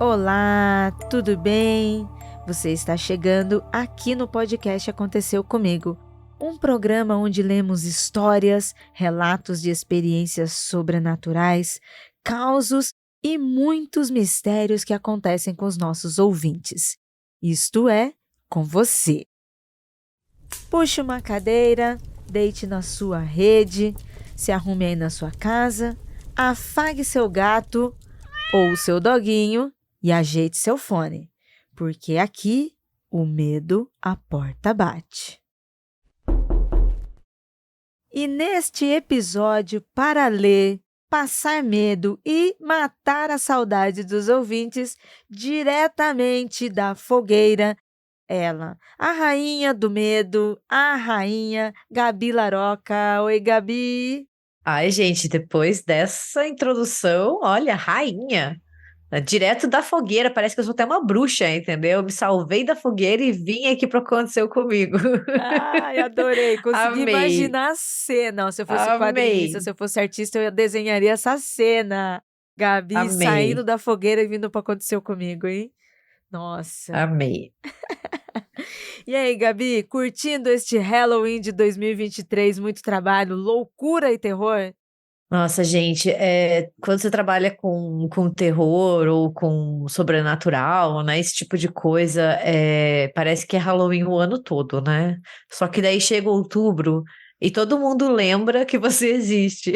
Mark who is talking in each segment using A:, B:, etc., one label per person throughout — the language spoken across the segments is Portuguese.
A: Olá, tudo bem? Você está chegando aqui no podcast Aconteceu Comigo, um programa onde lemos histórias, relatos de experiências sobrenaturais, causos e muitos mistérios que acontecem com os nossos ouvintes. Isto é, com você. Puxe uma cadeira, deite na sua rede, se arrume aí na sua casa, afague seu gato ou seu doguinho e ajeite seu fone, porque aqui o medo a porta bate. E neste episódio, para ler, passar medo e matar a saudade dos ouvintes diretamente da fogueira, ela, a rainha do medo, a rainha Gabi Laroca. Oi, Gabi!
B: Ai, gente, depois dessa introdução, olha, rainha, direto da fogueira, parece que eu sou até uma bruxa, entendeu? Eu me salvei da fogueira e vim aqui para o que aconteceu comigo.
A: Ai, adorei. Consegui
B: Amei,
A: imaginar a cena. Ó, se eu fosse quadrinista,
B: amei,
A: se eu fosse artista, eu desenharia essa cena. Gabi saindo
B: amei,
A: da fogueira e vindo para acontecer comigo, hein? Nossa.
B: amei.
A: E aí, Gabi, curtindo este Halloween de 2023? Muito trabalho, loucura e terror?
B: Nossa, gente, quando você trabalha com terror ou com sobrenatural, né, esse tipo de coisa, parece que é Halloween o ano todo, né? Só que daí chega outubro e todo mundo lembra que você existe.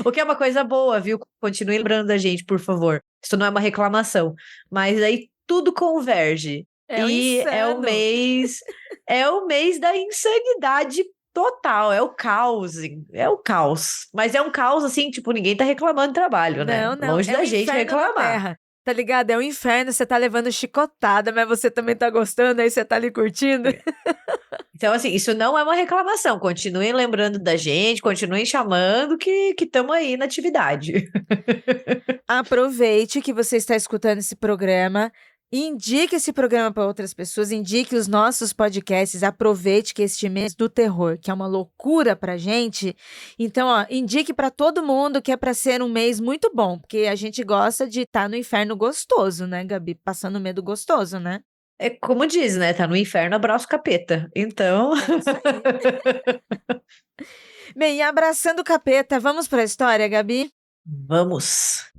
B: O que é uma coisa boa, viu? Continue lembrando da gente, por favor. Isso não é uma reclamação. Mas aí tudo converge.
A: É o
B: E
A: insano.
B: é o mês da insanidade total, é o caos. Mas é um caos assim, tipo, ninguém tá reclamando de trabalho, né?
A: Não, não,
B: Longe
A: é o
B: da gente
A: inferno na
B: reclamar.
A: Terra. Tá ligado? É o inferno, você tá levando chicotada, mas você também tá gostando, aí você tá ali curtindo.
B: Então, assim, isso não é uma reclamação. Continuem lembrando da gente, continuem chamando que estamos aí na atividade.
A: Aproveite que você está escutando esse programa, indique esse programa para outras pessoas, indique os nossos podcasts, aproveite que este mês do terror, que é uma loucura pra gente. Então, ó, indique para todo mundo que é para ser um mês muito bom, porque a gente gosta de estar no inferno gostoso, né, Gabi? Passando medo gostoso, né?
B: É como diz, né? Tá no inferno, abraço capeta. Então,
A: É isso aí. Bem, e abraçando o capeta, vamos para a história, Gabi?
B: vamos.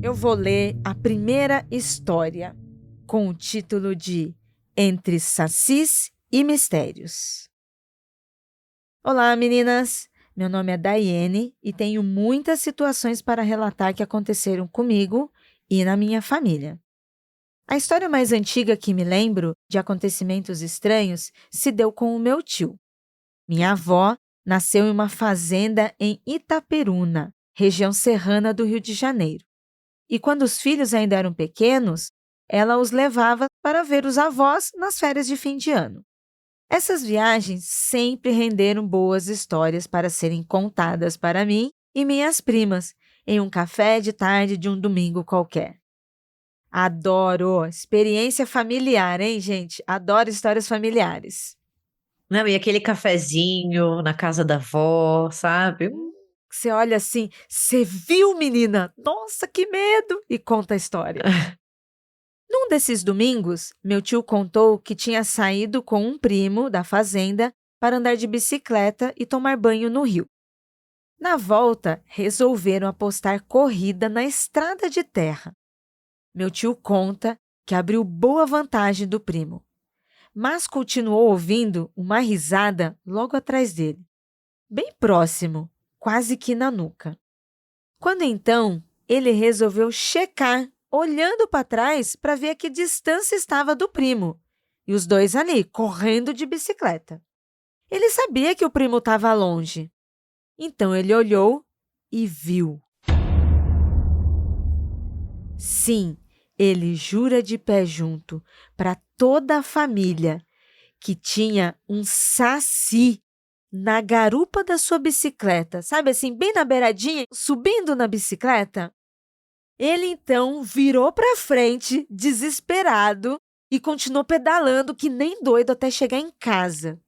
A: Eu vou ler a primeira história, com o título de Entre Sacis e Mistérios. Olá, meninas! Meu nome é Daiane e tenho muitas situações para relatar que aconteceram comigo e na minha família. A história mais antiga que me lembro de acontecimentos estranhos se deu com o meu tio. Minha avó nasceu em uma fazenda em Itaperuna, região serrana do Rio de Janeiro. E quando os filhos ainda eram pequenos, ela os levava para ver os avós nas férias de fim de ano. Essas viagens sempre renderam boas histórias para serem contadas para mim e minhas primas em um café de tarde de um domingo qualquer. Adoro! Experiência familiar, hein, gente? Adoro histórias familiares.
B: Não, e aquele cafezinho na casa da avó, sabe?
A: Você olha assim, você viu, menina? Nossa, que medo! E conta a história. Num desses domingos, meu tio contou que tinha saído com um primo da fazenda para andar de bicicleta e tomar banho no rio. Na volta, resolveram apostar corrida na estrada de terra. Meu tio conta que abriu boa vantagem do primo, mas continuou ouvindo uma risada logo atrás dele, bem próximo, quase que na nuca. Quando então ele resolveu checar, olhando para trás para ver a que distância estava do primo, e os dois ali, correndo de bicicleta. Ele sabia que o primo estava longe. Então ele olhou e viu. Sim, ele jura de pé junto para toda a família que tinha um saci na garupa da sua bicicleta, sabe assim, bem na beiradinha, subindo na bicicleta. Ele então virou para frente, desesperado, e continuou pedalando que nem doido até chegar em casa.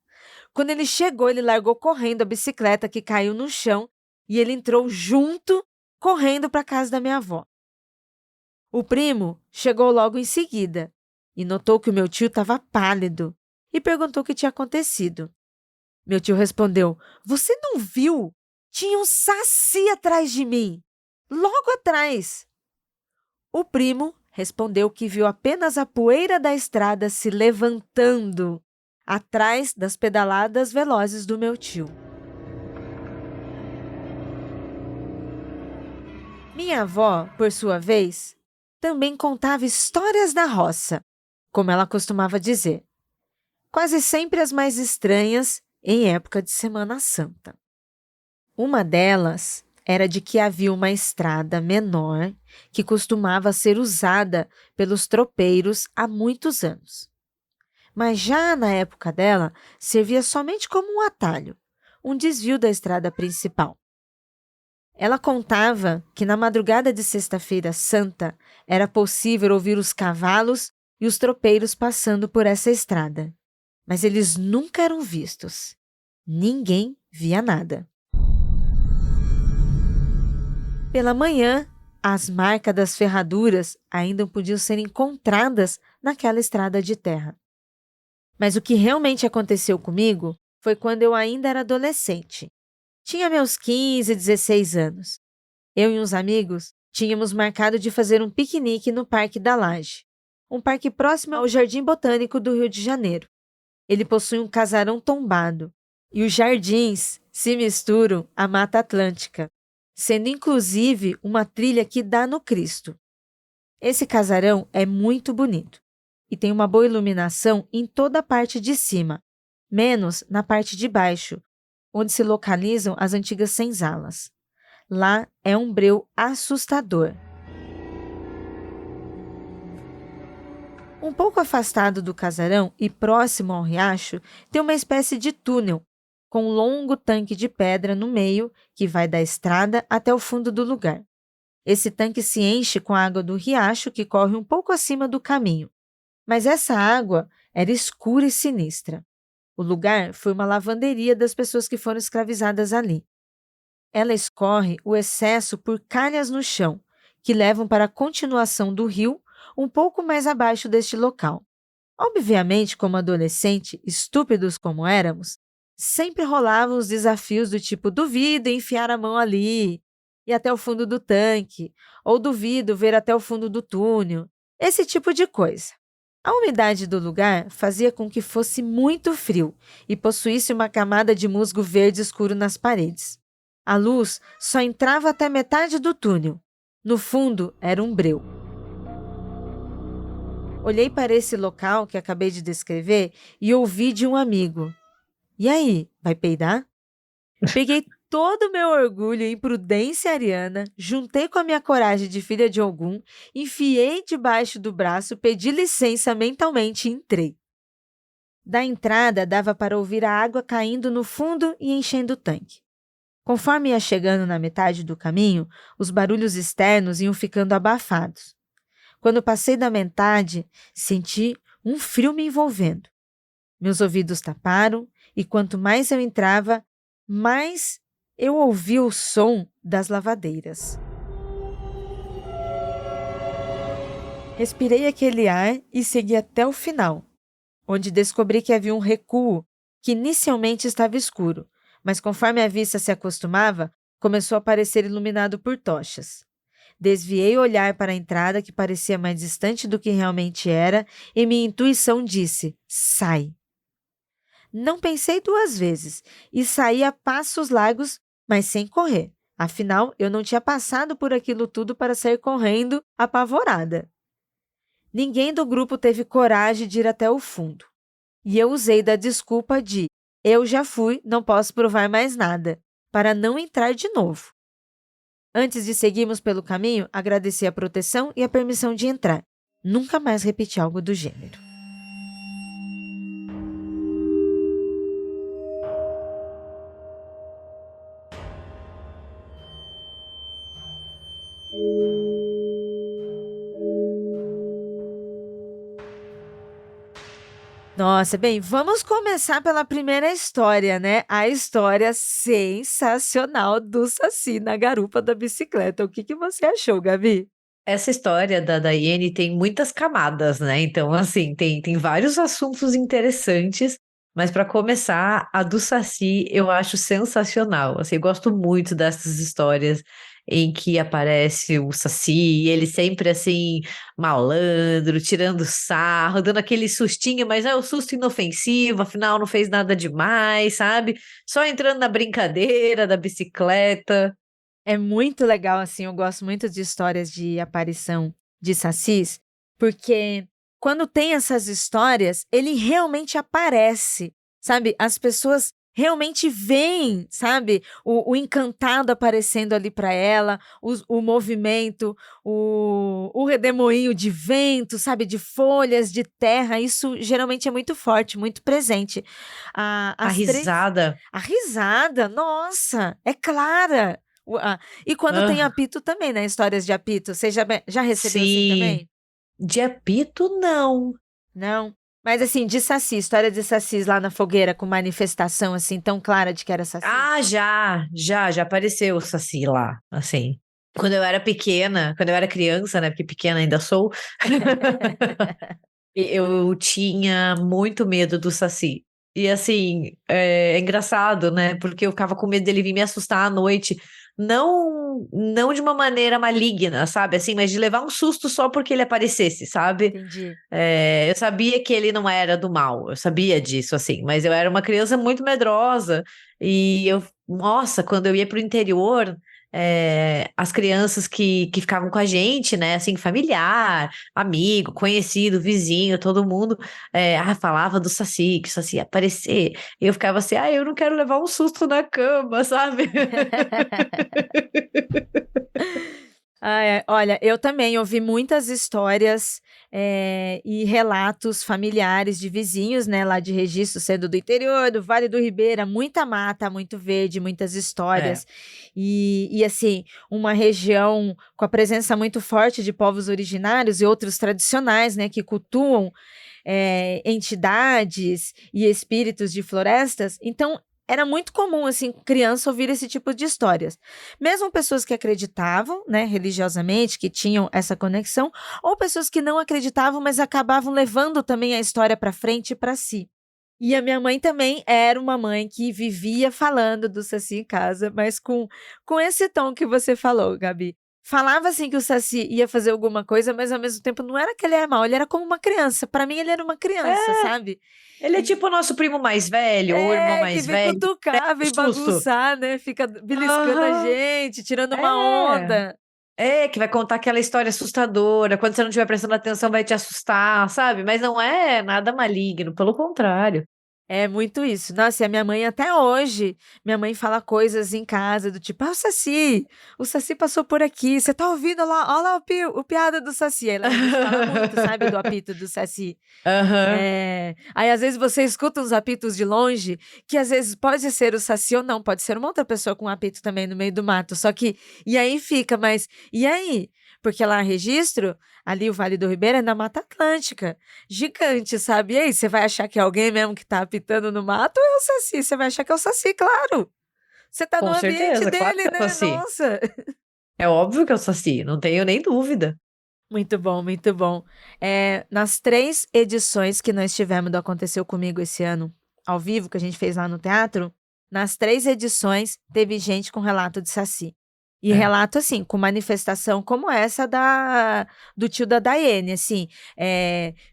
A: Quando ele chegou, ele largou correndo a bicicleta que caiu no chão e ele entrou junto, correndo para a casa da minha avó. O primo chegou logo em seguida e notou que o meu tio estava pálido e perguntou o que tinha acontecido. Meu tio respondeu: "Você não viu? Tinha um saci atrás de mim, logo atrás." O primo respondeu que viu apenas a poeira da estrada se levantando atrás das pedaladas velozes do meu tio. Minha avó, por sua vez, também contava histórias da roça, como ela costumava dizer, quase sempre as mais estranhas em época de Semana Santa. Uma delas era de que havia uma estrada menor que costumava ser usada pelos tropeiros há muitos anos. Mas já na época dela, servia somente como um atalho, um desvio da estrada principal. Ela contava que na madrugada de Sexta-feira Santa era possível ouvir os cavalos e os tropeiros passando por essa estrada, mas eles nunca eram vistos. Ninguém via nada. Pela manhã, as marcas das ferraduras ainda podiam ser encontradas naquela estrada de terra. Mas o que realmente aconteceu comigo foi quando eu ainda era adolescente. Tinha meus 15, 16 anos. Eu e uns amigos tínhamos marcado de fazer um piquenique no Parque da Laje, um parque próximo ao Jardim Botânico do Rio de Janeiro. Ele possui um casarão tombado e os jardins se misturam à Mata Atlântica, sendo inclusive uma trilha que dá no Cristo. Esse casarão é muito bonito e tem uma boa iluminação em toda a parte de cima, menos na parte de baixo, onde se localizam as antigas senzalas. Lá é um breu assustador. Um pouco afastado do casarão e próximo ao riacho, tem uma espécie de túnel, com um longo tanque de pedra no meio que vai da estrada até o fundo do lugar. Esse tanque se enche com a água do riacho que corre um pouco acima do caminho. Mas essa água era escura e sinistra. O lugar foi uma lavanderia das pessoas que foram escravizadas ali. Ela escorre o excesso por calhas no chão, que levam para a continuação do rio, um pouco mais abaixo deste local. Obviamente, como adolescente, estúpidos como éramos, sempre rolavam os desafios do tipo duvido enfiar a mão ali e até o fundo do tanque, ou duvido ver até o fundo do túnel, esse tipo de coisa. A umidade do lugar fazia com que fosse muito frio e possuísse uma camada de musgo verde escuro nas paredes. A luz só entrava até metade do túnel. No fundo, era um breu. Olhei para esse local que acabei de descrever e ouvi de um amigo: "E aí, vai peidar?" Peguei todo o meu orgulho e imprudência ariana, juntei com a minha coragem de filha de Ogum, enfiei debaixo do braço, pedi licença mentalmente e entrei. Da entrada dava para ouvir a água caindo no fundo e enchendo o tanque. Conforme ia chegando na metade do caminho, os barulhos externos iam ficando abafados. Quando passei da metade, senti um frio me envolvendo. Meus ouvidos taparam e quanto mais eu entrava, mais eu ouvi o som das lavadeiras. Respirei aquele ar e segui até o final, onde descobri que havia um recuo que inicialmente estava escuro, mas conforme a vista se acostumava, começou a parecer iluminado por tochas. Desviei o olhar para a entrada, que parecia mais distante do que realmente era, e minha intuição disse: "Sai." Não pensei duas vezes e saí a passos largos, mas sem correr. Afinal, eu não tinha passado por aquilo tudo para sair correndo, apavorada. Ninguém do grupo teve coragem de ir até o fundo. E eu usei da desculpa de "eu já fui, não posso provar mais nada", para não entrar de novo. Antes de seguirmos pelo caminho, agradeci a proteção e a permissão de entrar. Nunca mais repeti algo do gênero. Nossa, bem, vamos começar pela primeira história, né? A história sensacional do Saci na garupa da bicicleta. O que que você achou, Gabi?
B: Essa história da Daiane tem muitas camadas, né? Então, assim, tem vários assuntos interessantes, mas para começar, a do Saci eu acho sensacional. Assim, eu gosto muito dessas histórias em que aparece o Saci, e ele sempre assim, malandro, tirando sarro, dando aquele sustinho, mas é o susto inofensivo, afinal não fez nada demais, sabe? Só entrando na brincadeira da bicicleta.
A: É muito legal, assim, eu gosto muito de histórias de aparição de sacis, porque quando tem essas histórias, ele realmente aparece, sabe? As pessoas realmente veem, sabe? O encantado aparecendo ali para ela, o movimento, o redemoinho de vento, sabe? De folhas, de terra, isso geralmente é muito forte, muito presente.
B: A
A: As três.
B: risada.
A: A risada, nossa, é clara. E quando tem
B: Ah,
A: apito também, né? Histórias de apito. Você já recebeu assim
B: sim.
A: também?
B: De apito, não.
A: Não? Mas assim, de saci, história de sacis lá na fogueira com manifestação assim tão clara de que era saci?
B: Ah, já apareceu o Saci lá, assim. Quando eu era pequena, quando eu era criança, né? Porque pequena ainda sou, eu tinha muito medo do Saci. E assim, é engraçado, né? Porque eu ficava com medo dele vir me assustar à noite. Não de uma maneira maligna, sabe? Assim, mas de levar um susto só porque ele aparecesse, sabe?
A: Entendi.
B: Eu sabia que ele não era do mal, eu sabia disso, assim, mas eu era uma criança muito medrosa e nossa, quando eu ia para o interior, as crianças que ficavam com a gente, né, assim, familiar, amigo, conhecido, vizinho, todo mundo, falava do Saci, que o Saci ia aparecer, e eu ficava assim, eu não quero levar um susto na cama, sabe?
A: Olha, eu também ouvi muitas histórias e relatos familiares de vizinhos, né, lá de Registro, sendo do interior, do Vale do Ribeira, muita mata, muito verde, muitas
B: É,
A: histórias. E assim, uma região com a presença muito forte de povos originários e outros tradicionais, né, que cultuam entidades e espíritos de florestas. Então, era muito comum, assim, criança ouvir esse tipo de histórias. Mesmo pessoas que acreditavam, né, religiosamente, que tinham essa conexão, ou pessoas que não acreditavam, mas acabavam levando também a história para frente para si. E a minha mãe também era uma mãe que vivia falando do Saci em casa, mas com esse tom que você falou, Gabi. Falava assim que o Saci ia fazer alguma coisa, mas ao mesmo tempo não era que ele era mau, ele era como uma criança. Para mim, ele era uma criança,
B: é,
A: sabe?
B: ele é
A: E
B: tipo o nosso primo mais velho, ou irmão
A: que
B: mais
A: vem
B: velho,
A: cutucar, vem
B: susto.
A: bagunçar, né? Fica beliscando a
B: Aham.
A: gente, tirando uma
B: É,
A: onda.
B: que vai contar aquela história assustadora. Quando você não estiver prestando atenção, vai te assustar, sabe? Mas não é nada maligno, pelo contrário.
A: É muito isso. Nossa, e a minha mãe até hoje, minha mãe fala coisas em casa do tipo, o Saci passou por aqui, você tá ouvindo lá, olha lá o piada do Saci. Aí lá a gente fala muito, sabe, do apito do Saci.
B: Aham,
A: Aí às vezes você escuta uns apitos de longe, que às vezes pode ser o Saci ou não, pode ser uma outra pessoa com um apito também no meio do mato, só que, e aí fica, mas, e aí? Porque lá registro, ali o Vale do Ribeira é na Mata Atlântica, gigante, sabe? E aí, você vai achar que é alguém mesmo que tá apitando no mato ou é o Saci? Você vai achar que é o Saci, claro! Você tá no
B: com
A: ambiente
B: certeza, claro
A: dele,
B: que é o
A: né?
B: Saci.
A: Nossa!
B: É óbvio que é o Saci, não tenho nem dúvida.
A: Muito bom, muito bom. Nas 3 edições que nós tivemos do Aconteceu Comigo esse ano, ao vivo, que a gente fez lá no teatro, nas 3 edições teve gente com relato de Saci. E
B: É.
A: relato, assim, com manifestação como essa do tio da Daiane, assim,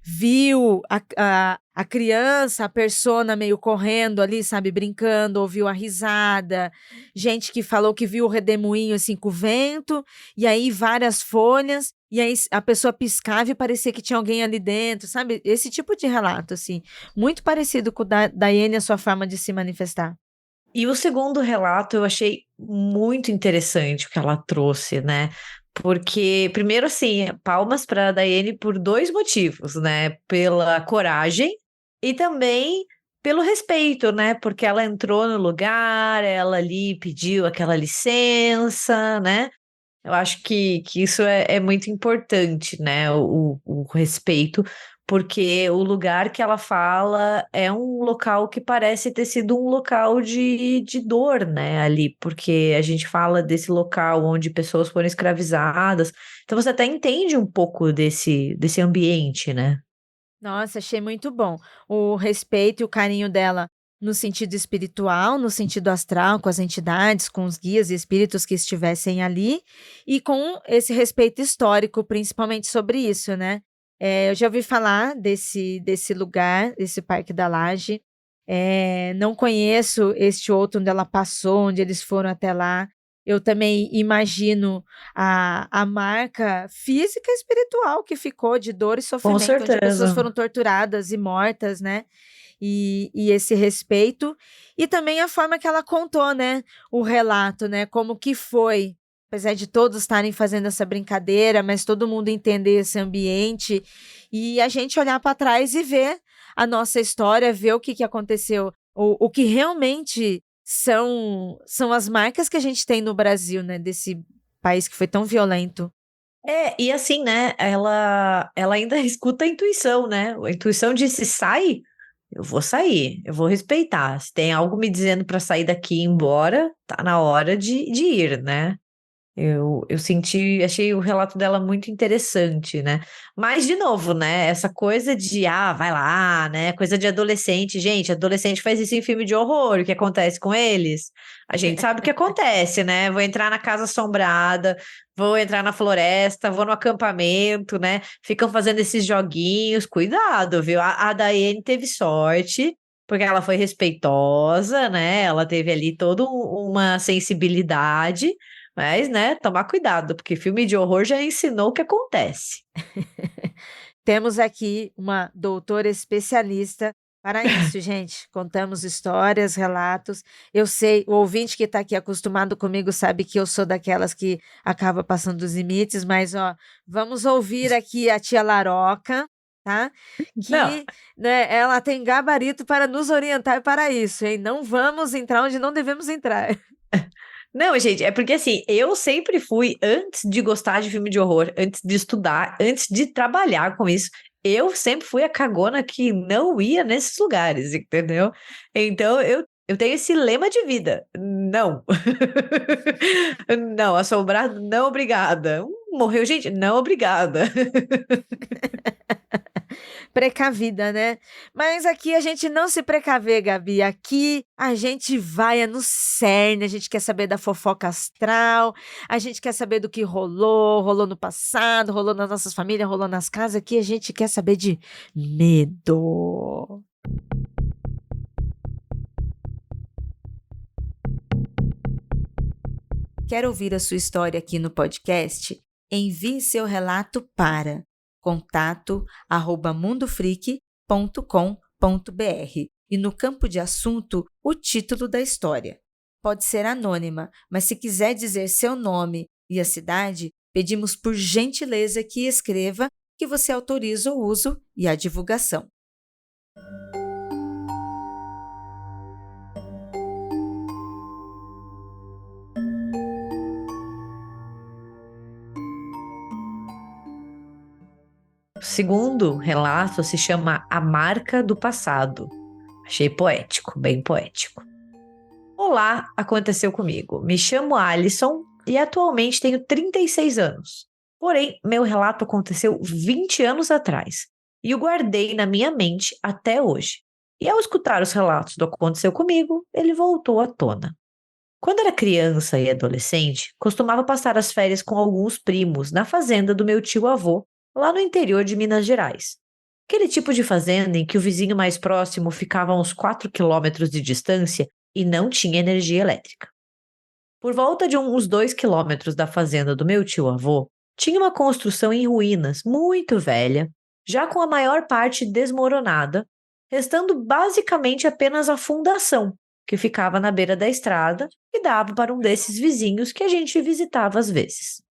A: viu a criança, a persona meio correndo ali, sabe, brincando, ouviu a risada, gente que falou que viu o redemoinho, assim, com o vento, e aí várias folhas, e aí a pessoa piscava e parecia que tinha alguém ali dentro, sabe? Esse tipo de relato, assim, muito parecido com o da Daiane, a sua forma de se manifestar.
B: E o segundo relato eu achei muito interessante o que ela trouxe, né? Porque, primeiro, assim, palmas para a Daiane por dois motivos, né? Pela coragem e também pelo respeito, né? Porque ela entrou no lugar, ela ali pediu aquela licença, né? Eu acho que isso é muito importante, né? O respeito, porque o lugar que ela fala é um local que parece ter sido um local de dor, né? Ali, porque a gente fala desse local onde pessoas foram escravizadas. Então você até entende um pouco desse ambiente, né?
A: Nossa, achei muito bom. O respeito e o carinho dela no sentido espiritual, no sentido astral, com as entidades, com os guias e espíritos que estivessem ali, e com esse respeito histórico, principalmente sobre isso, né? Eu já ouvi falar desse lugar, desse Parque da Laje. Não conheço este outro onde ela passou, onde eles foram até lá. Eu também imagino a marca física e espiritual que ficou de dor e
B: Com
A: sofrimento, onde pessoas
B: certeza.
A: foram torturadas e mortas, né? E esse respeito, e também a forma que ela contou, né? O relato, né? Como que foi, apesar de todos estarem fazendo essa brincadeira, mas todo mundo entender esse ambiente e a gente olhar para trás e ver a nossa história, ver o que, que aconteceu, o que realmente são as marcas que a gente tem no Brasil, né? Desse país que foi tão violento.
B: E assim, né? Ela ainda escuta a intuição, né? A intuição disse: sai, eu vou sair, eu vou respeitar. Se tem algo me dizendo para sair daqui e ir embora, tá na hora de ir, né? Eu senti, achei o relato dela muito interessante, né? Mas, de novo, né? Essa coisa de, vai lá, né? Coisa de adolescente. Gente, adolescente faz isso em filme de horror. O que acontece com eles? A gente sabe o que acontece, né? Vou entrar na casa assombrada, vou entrar na floresta, vou no acampamento, né? Ficam fazendo esses joguinhos. Cuidado, viu? A Daiane teve sorte. Porque ela foi respeitosa, né? Ela teve ali toda uma sensibilidade, mas, né, tomar cuidado, porque filme de horror já ensinou o que acontece.
A: Temos aqui uma doutora especialista para isso, gente. Contamos histórias, relatos. Eu sei, o ouvinte que está aqui acostumado comigo sabe que eu sou daquelas que acaba passando dos limites, mas ó, vamos ouvir aqui a tia Laroca, tá?
B: Não,
A: Que, né, ela tem gabarito para nos orientar para isso, hein? Não vamos entrar onde não devemos entrar.
B: não, gente, é porque assim, eu sempre fui, antes de gostar de filme de horror, antes de estudar, antes de trabalhar com isso, eu sempre fui a cagona que não ia nesses lugares, entendeu? Então eu tenho esse lema de vida. Não. Não, assombrado, não obrigada. Morreu gente? Não obrigada.
A: Precavida, né? Mas aqui a gente não se precaver, Gabi. Aqui a gente vai no cerne, a gente quer saber da fofoca astral, a gente quer saber do que rolou no passado, rolou nas nossas famílias, rolou nas casas. Aqui a gente quer saber de medo. Quer ouvir a sua história aqui no podcast? Envie seu relato para contato@mundofreak.com.br e no campo de assunto o título da história. Pode ser anônima, mas se quiser dizer seu nome e a cidade, pedimos por gentileza que escreva que você autoriza o uso e a divulgação.
B: O segundo relato se chama A Marca do Passado. Achei poético, bem poético. Olá, aconteceu comigo. Me chamo Alison e atualmente tenho 36 anos. Porém, meu relato aconteceu 20 anos atrás e o guardei na minha mente até hoje. E ao escutar os relatos do que aconteceu comigo, ele voltou à tona. Quando era criança e adolescente, costumava passar as férias com alguns primos na fazenda do meu tio-avô, lá no interior de Minas Gerais. Aquele tipo de fazenda em que o vizinho mais próximo ficava a uns 4 quilômetros de distância e não tinha energia elétrica. Por volta de uns 2 quilômetros da fazenda do meu tio-avô, tinha uma construção em ruínas, muito velha, já com a maior parte desmoronada, restando basicamente apenas a fundação, que ficava na beira da estrada e dava para um desses vizinhos que a gente visitava às vezes.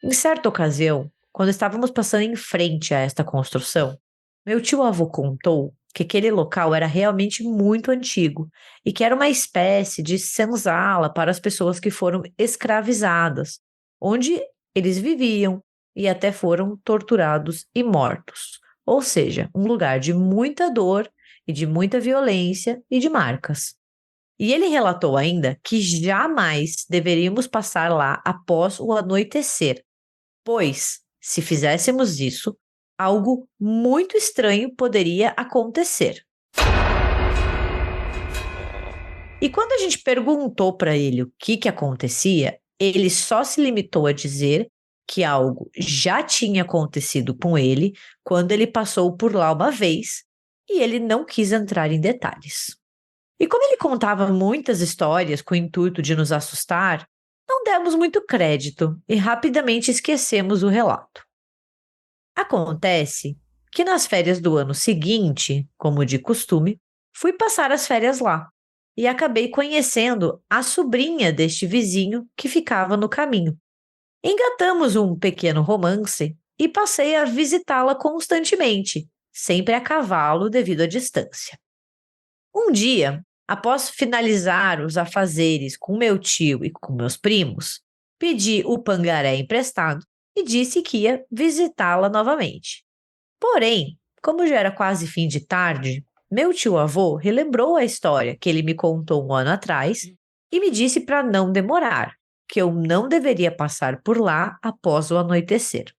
B: Em certa ocasião, quando estávamos passando em frente a esta construção, meu tio-avô contou que aquele local era realmente muito antigo e que era uma espécie de senzala para as pessoas que foram escravizadas, onde eles viviam e até foram torturados e mortos. Ou seja, um lugar de muita dor e de muita violência e de marcas. E ele relatou ainda que jamais deveríamos passar lá após o anoitecer, pois, se fizéssemos isso, algo muito estranho poderia acontecer. E quando a gente perguntou para ele o que acontecia, ele só se limitou a dizer que algo já tinha acontecido com ele quando ele passou por lá uma vez e ele não quis entrar em detalhes. E como ele contava muitas histórias com o intuito de nos assustar, não demos muito crédito e rapidamente esquecemos o relato. Acontece que nas férias do ano seguinte, como de costume, fui passar as férias lá e acabei conhecendo a sobrinha deste vizinho que ficava no caminho. Engatamos um pequeno romance e passei a visitá-la constantemente, sempre a cavalo devido à distância. Um dia, após finalizar os afazeres com meu tio e com meus primos, pedi o pangaré emprestado e disse que ia visitá-la novamente. Porém, como já era quase fim de tarde, meu tio-avô relembrou a história que ele me contou um ano atrás e me disse para não demorar, que eu não deveria passar por lá após o anoitecer.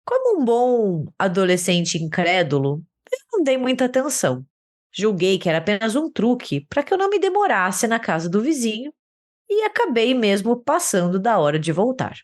B: Como um bom adolescente incrédulo, eu não dei muita atenção. Julguei que era apenas um truque para que eu não me demorasse na casa do vizinho e acabei mesmo passando da hora de voltar.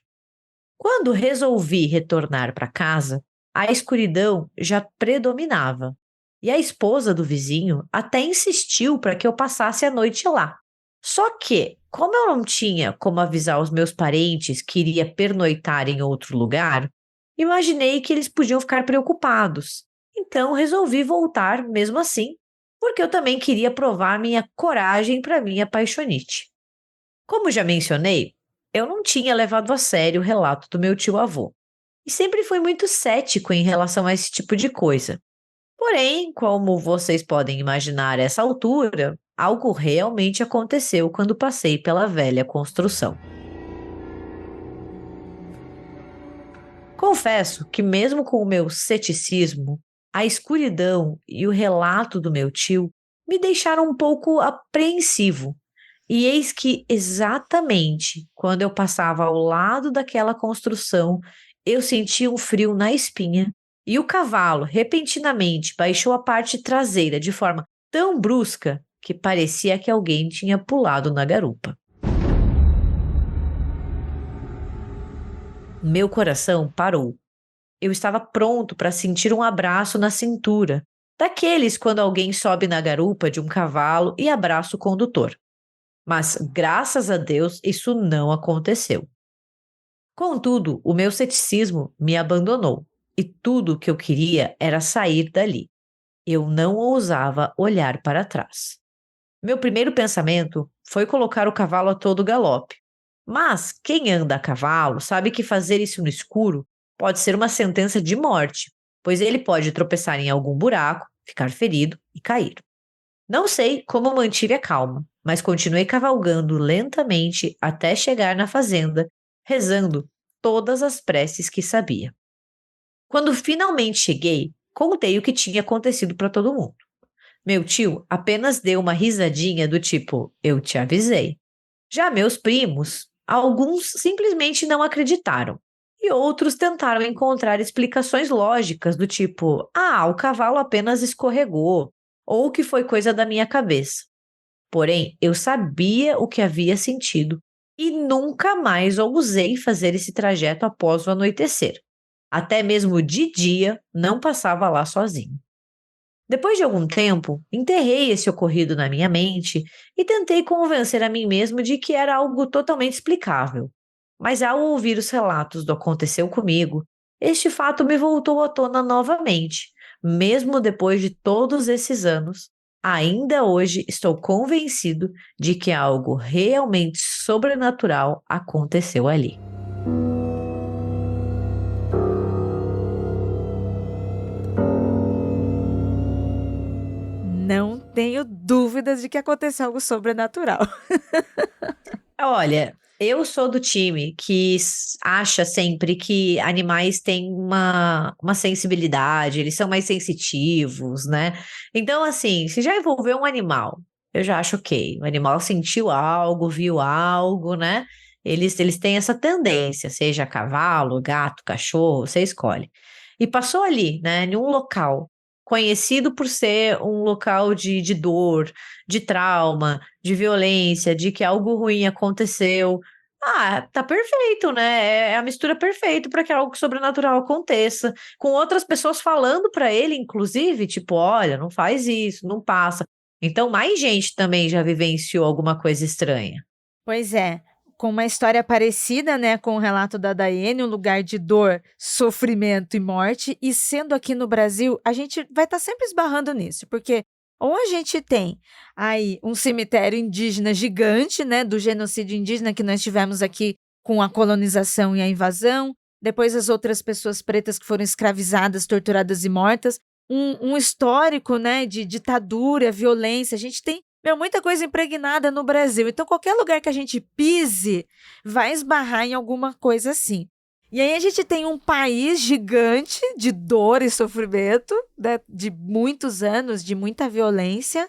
B: Quando resolvi retornar para casa, a escuridão já predominava e a esposa do vizinho até insistiu para que eu passasse a noite lá. Só que, como eu não tinha como avisar os meus parentes que iria pernoitar em outro lugar, imaginei que eles podiam ficar preocupados. Então resolvi voltar mesmo assim, porque eu também queria provar minha coragem para minha paixonite. Como já mencionei, eu não tinha levado a sério o relato do meu tio-avô e sempre fui muito cético em relação a esse tipo de coisa. Porém, como vocês podem imaginar a essa altura, algo realmente aconteceu quando passei pela velha construção. Confesso que, mesmo com o meu ceticismo, a escuridão e o relato do meu tio me deixaram um pouco apreensivo. E eis que, exatamente quando eu passava ao lado daquela construção, eu senti um frio na espinha e o cavalo repentinamente baixou a parte traseira de forma tão brusca que parecia que alguém tinha pulado na garupa. Meu coração parou. Eu estava pronto para sentir um abraço na cintura, daqueles quando alguém sobe na garupa de um cavalo e abraça o condutor. Mas, graças a Deus, isso não aconteceu. Contudo, o meu ceticismo me abandonou e tudo o que eu queria era sair dali. Eu não ousava olhar para trás. Meu primeiro pensamento foi colocar o cavalo a todo galope. Mas quem anda a cavalo sabe que fazer isso no escuro pode ser uma sentença de morte, pois ele pode tropeçar em algum buraco, ficar ferido e cair. Não sei como mantive a calma, mas continuei cavalgando lentamente até chegar na fazenda, rezando todas as preces que sabia. Quando finalmente cheguei, contei o que tinha acontecido para todo mundo. Meu tio apenas deu uma risadinha do tipo, eu te avisei. Já meus primos, alguns simplesmente não acreditaram. E outros tentaram encontrar explicações lógicas do tipo, o cavalo apenas escorregou, ou que foi coisa da minha cabeça. Porém, eu sabia o que havia sentido e nunca mais ousei fazer esse trajeto após o anoitecer. Até mesmo de dia, não passava lá sozinho. Depois de algum tempo, enterrei esse ocorrido na minha mente e tentei convencer a mim mesmo de que era algo totalmente explicável. Mas ao ouvir os relatos do aconteceu comigo, este fato me voltou à tona novamente. Mesmo depois de todos esses anos, ainda hoje estou convencido de que algo realmente sobrenatural aconteceu ali.
A: Não tenho dúvidas de que aconteceu algo sobrenatural.
B: Olha, Eu sou do time que acha sempre que animais têm uma sensibilidade, eles são mais sensitivos, né? Então, assim, se já envolveu um animal, eu já acho ok. O animal sentiu algo, viu algo, né? Eles têm essa tendência, seja cavalo, gato, cachorro, você escolhe. E passou ali, né, em um local conhecido por ser um local de dor, de trauma, de violência, de que algo ruim aconteceu. Ah, tá perfeito, né? É a mistura perfeita para que algo sobrenatural aconteça, com outras pessoas falando para ele, inclusive, tipo, olha, não faz isso, não passa. Então, mais gente também já vivenciou alguma coisa estranha.
A: Pois é, com uma história parecida, né, com o relato da Daiane, um lugar de dor, sofrimento e morte, e sendo aqui no Brasil, a gente vai estar sempre esbarrando nisso, porque ou a gente tem aí um cemitério indígena gigante, né, do genocídio indígena que nós tivemos aqui com a colonização e a invasão, depois as outras pessoas pretas que foram escravizadas, torturadas e mortas, um histórico, né, de ditadura, violência, a gente tem muita coisa impregnada no Brasil. Então, qualquer lugar que a gente pise vai esbarrar em alguma coisa assim. E aí a gente tem um país gigante de dor e sofrimento, né, de muitos anos, de muita violência,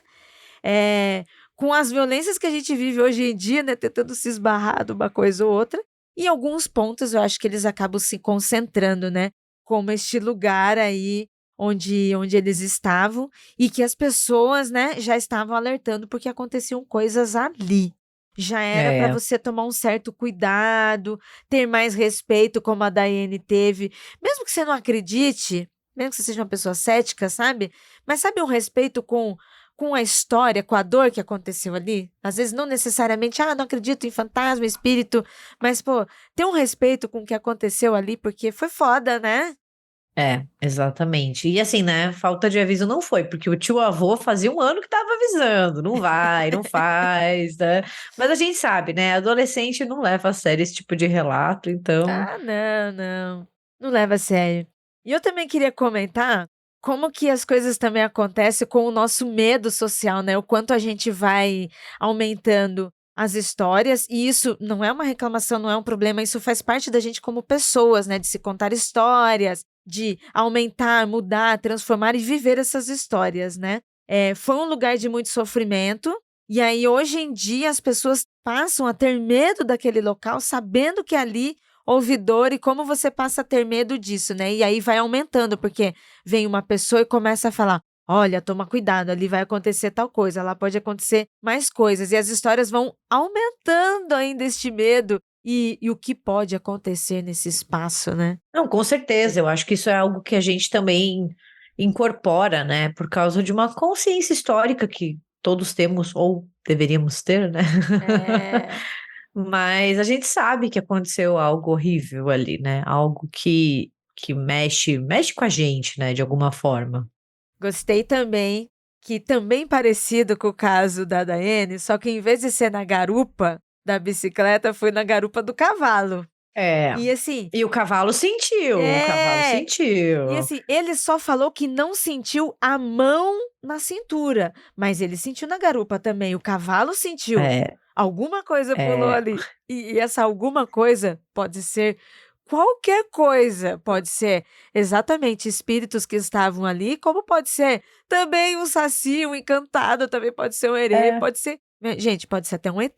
A: com as violências que a gente vive hoje em dia, né, tentando se esbarrar de uma coisa ou outra. E em alguns pontos eu acho que eles acabam se concentrando, né, como este lugar aí onde eles estavam e que as pessoas, né, já estavam alertando porque aconteciam coisas ali. Já era para
B: É,
A: você tomar um certo cuidado, ter mais respeito, como a Daiane teve, mesmo que você não acredite, mesmo que você seja uma pessoa cética, sabe? Mas sabe um respeito com a história, com a dor que aconteceu ali? Às vezes não necessariamente, não acredito em fantasma, espírito, mas pô, ter um respeito com o que aconteceu ali, porque foi foda, né?
B: exatamente. E assim, né? Falta de aviso não foi, porque o tio avô fazia um ano que tava avisando, não vai, não faz, né? Mas a gente sabe, né? Adolescente não leva a sério esse tipo de relato, então.
A: Ah, não, não. Não leva a sério. E eu também queria comentar como que as coisas também acontecem com o nosso medo social, né? O quanto a gente vai aumentando as histórias, e isso não é uma reclamação, não é um problema, isso faz parte da gente como pessoas, né? De se contar histórias, de aumentar, mudar, transformar e viver essas histórias, né? Foi um lugar de muito sofrimento, e aí hoje em dia as pessoas passam a ter medo daquele local, sabendo que ali ouvidor e como você passa a ter medo disso, né? E aí vai aumentando, porque vem uma pessoa e começa a falar: olha, toma cuidado, ali vai acontecer tal coisa, lá pode acontecer mais coisas. E as histórias vão aumentando ainda este medo e o que pode acontecer nesse espaço, né?
B: Não, com certeza, eu acho que isso é algo que a gente também incorpora, né? Por causa de uma consciência histórica que todos temos, ou deveríamos ter, né?
A: É.
B: Mas a gente sabe que aconteceu algo horrível ali, né? Algo que mexe com a gente, né? De alguma forma.
A: Gostei também que também parecido com o caso da Daiane, só que em vez de ser na garupa da bicicleta, foi na garupa do cavalo.
B: É.
A: E assim,
B: E o cavalo
A: é. E
B: sentiu.
A: assim, ele só falou que não sentiu a mão na cintura, mas ele sentiu na garupa também. O cavalo sentiu.
B: É,
A: Alguma coisa pulou
B: é,
A: ali. E essa alguma coisa pode ser qualquer coisa. Pode ser exatamente espíritos que estavam ali, como pode ser também um saci, um encantado, também pode ser um herê,
B: é.
A: pode ser. Gente, pode ser até um ET,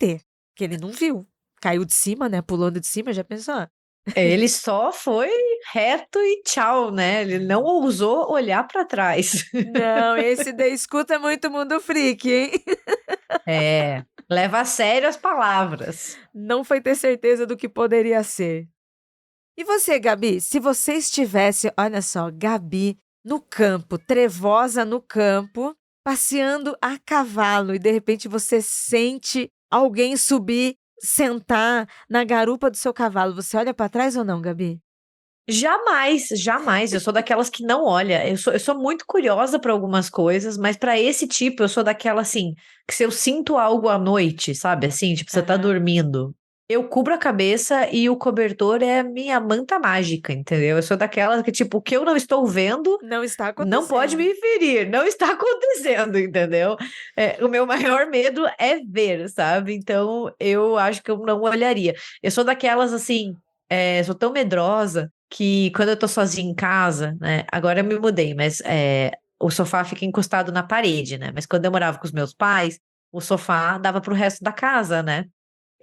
A: que ele não viu. Caiu de cima, né? Pulando de cima, já pensou?
B: Ele só foi reto e tchau, né? Ele não ousou olhar para trás.
A: Não, esse da escuta é muito mundo freak, hein?
B: É, leva a sério as palavras.
A: Não foi ter certeza do que poderia ser. E você, Gabi, se você estivesse, olha só, Gabi no campo, trevosa no campo, passeando a cavalo e de repente você sente alguém subir, sentar na garupa do seu cavalo, você olha para trás ou não, Gabi?
B: Jamais, jamais. Eu sou daquelas que não olha. Eu sou muito curiosa para algumas coisas, mas para esse tipo, eu sou daquela assim, que se eu sinto algo à noite, sabe? Assim, tipo, você tá
A: Aham.
B: dormindo. Eu cubro a cabeça e o cobertor é a minha manta mágica, entendeu? Eu sou daquelas que, tipo, o que eu não estou vendo
A: Não está
B: não pode
A: acontecendo.
B: me ferir, não está acontecendo, entendeu? O meu maior medo é ver, sabe? Então, eu acho que eu não olharia. Eu sou daquelas, assim, sou tão medrosa que quando eu tô sozinha em casa, né? Agora eu me mudei, mas o sofá fica encostado na parede, né? Mas quando eu morava com os meus pais, o sofá dava pro resto da casa, né?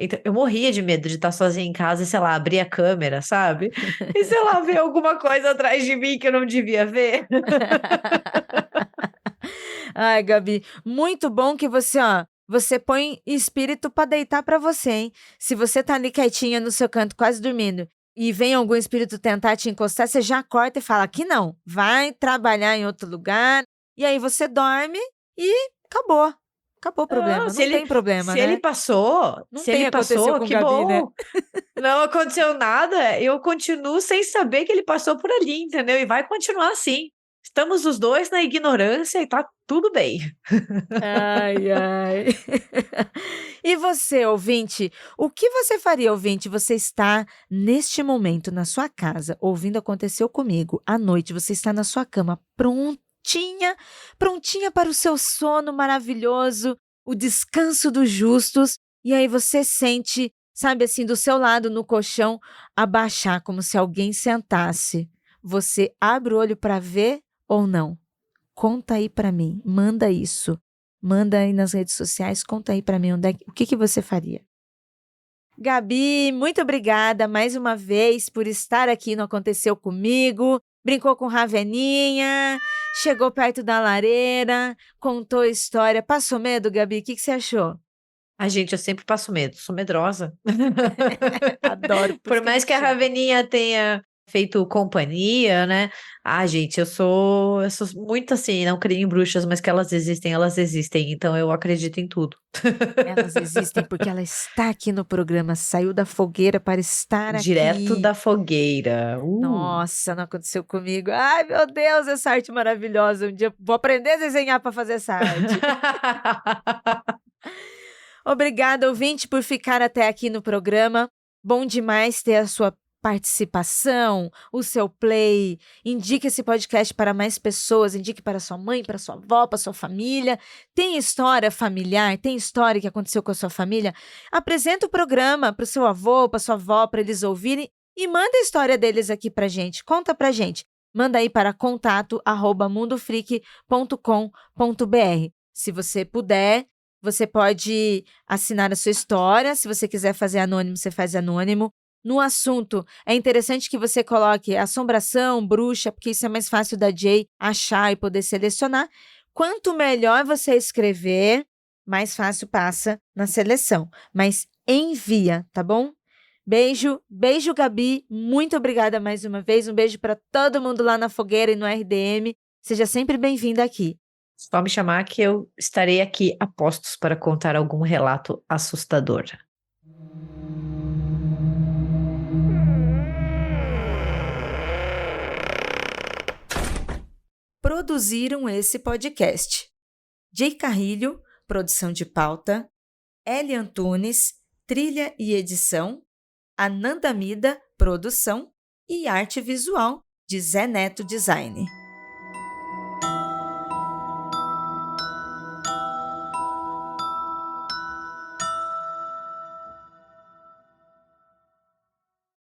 B: Então, eu morria de medo de estar sozinha em casa e, sei lá, abrir a câmera, sabe? E, sei lá, ver alguma coisa atrás de mim que eu não devia ver.
A: Ai, Gabi, muito bom que você põe espírito para deitar para você, hein? Se você tá ali quietinha no seu canto, quase dormindo, e vem algum espírito tentar te encostar, você já corta e fala: aqui não, vai trabalhar em outro lugar. E aí você dorme e acabou. Acabou o
B: Não,
A: problema. Não tem problema,
B: se ele
A: né?
B: passou,
A: Não tem aconteceu com
B: que
A: Gabi, né?
B: bom. Não aconteceu nada, eu continuo sem saber que ele passou por ali, entendeu? E vai continuar assim. Estamos os dois na ignorância e tá tudo bem.
A: Ai, ai. E você, ouvinte, o que você faria, ouvinte? Você está neste momento na sua casa, ouvindo aconteceu comigo, à noite, você está na sua cama, prontinha, prontinha para o seu sono maravilhoso, o descanso dos justos, e aí você sente, sabe assim, do seu lado no colchão, abaixar como se alguém sentasse. Você abre o olho para ver ou não? Conta aí pra mim, manda isso. Manda aí nas redes sociais, conta aí pra mim o que que você faria. Gabi, muito obrigada mais uma vez por estar aqui no Aconteceu Comigo. Brincou com Raveninha, chegou perto da lareira, contou a história. Passou medo, Gabi? O que que você achou?
B: A gente, eu sempre passo medo, sou medrosa.
A: Adoro, por
B: Por
A: isso que
B: mais
A: me
B: que a
A: chama.
B: Raveninha tenha feito companhia, né? Ah, gente, eu sou muito assim, não creio em bruxas, mas que elas existem, então eu acredito em tudo.
A: Elas existem porque ela está aqui no programa, saiu da fogueira para estar
B: Direto
A: aqui.
B: da fogueira.
A: Nossa, não aconteceu comigo. Ai, meu Deus, essa arte maravilhosa. Um dia vou aprender a desenhar para fazer essa arte. Obrigada, ouvinte, por ficar até aqui no programa. Bom demais ter a sua participação, o seu play. Indique esse podcast para mais pessoas, indique para sua mãe, para sua avó, para sua família. Tem história familiar, tem história que aconteceu com a sua família? Apresenta o programa para o seu avô, para sua avó, para eles ouvirem e manda a história deles aqui para gente. Conta para gente. Manda aí para contato@mundofreak.com.br. Se você puder, você pode assinar a sua história. Se você quiser fazer anônimo, você faz anônimo. No assunto, é interessante que você coloque assombração, bruxa, porque isso é mais fácil da Jay achar e poder selecionar. Quanto melhor você escrever, mais fácil passa na seleção. Mas envia, tá bom? Beijo, beijo, Gabi. Muito obrigada mais uma vez. Um beijo para todo mundo lá na Fogueira e no RDM. Seja sempre bem-vinda aqui.
B: Só me chamar que eu estarei aqui a postos para contar algum relato assustador.
A: Produziram esse podcast: Jay Carrilho, produção de pauta; Eli Antunes, trilha e edição; Ananda Mida, produção e arte visual de Zé Neto Design.